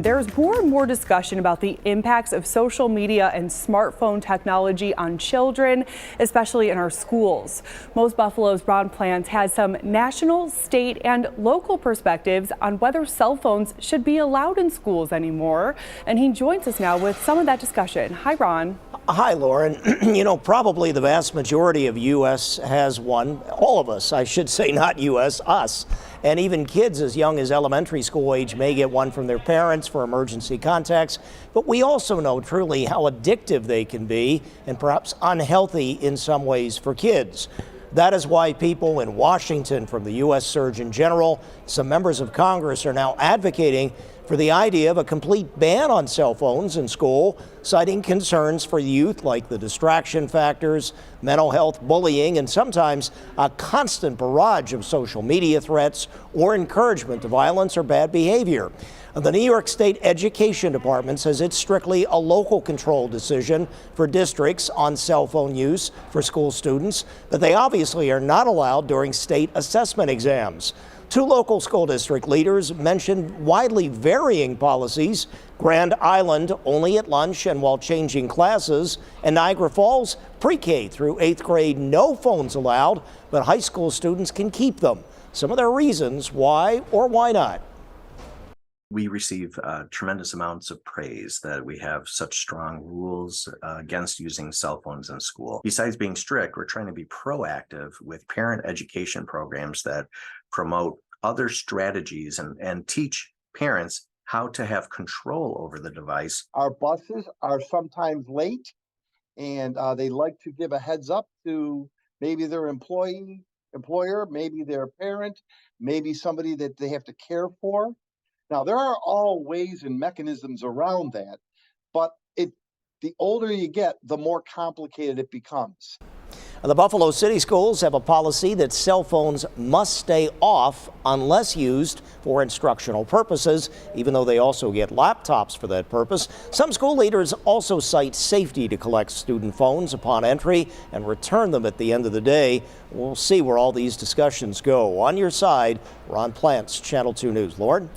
There's more and more discussion about the impacts of social media and smartphone technology on children, especially in our schools. Most Buffalo's Ron Plants has some national, state, and local perspectives on whether cell phones should be allowed in schools anymore. And he joins us now with some of that discussion. Hi, Ron. Hi, Lauren. Probably the vast majority of U.S. has one. All of us, I should say, not U.S., us. And even kids as young as elementary school age may get one from their parents for emergency contacts. But we also know truly how addictive they can be and perhaps unhealthy in some ways for kids. That is why people in Washington, from the U.S. Surgeon General, some members of Congress are now advocating for the idea of a complete ban on cell phones in school, citing concerns for youth like the distraction factors, mental health, bullying, and sometimes a constant barrage of social media threats or encouragement to violence or bad behavior. The New York State Education Department says it's strictly a local control decision for districts on cell phone use for school students, but they obviously are not allowed during state assessment exams. Two local school district leaders mentioned widely varying policies. Grand Island only at lunch and while changing classes, and Niagara Falls pre-K through 8th grade, no phones allowed, but high school students can keep them. Some of their reasons why or why not. We receive tremendous amounts of praise that we have such strong rules against using cell phones in school. Besides being strict, we're trying to be proactive with parent education programs that promote other strategies and teach parents how to have control over the device. Our buses are sometimes late, and they like to give a heads up to maybe their employer, maybe their parent, maybe somebody that they have to care for. Now, there are all ways and mechanisms around that, but the older you get, the more complicated it becomes. The Buffalo City Schools have a policy that cell phones must stay off unless used for instructional purposes, even though they also get laptops for that purpose. Some school leaders also cite safety to collect student phones upon entry and return them at the end of the day. We'll see where all these discussions go. On your side, Ron Plants, Channel 2 News. Lauren?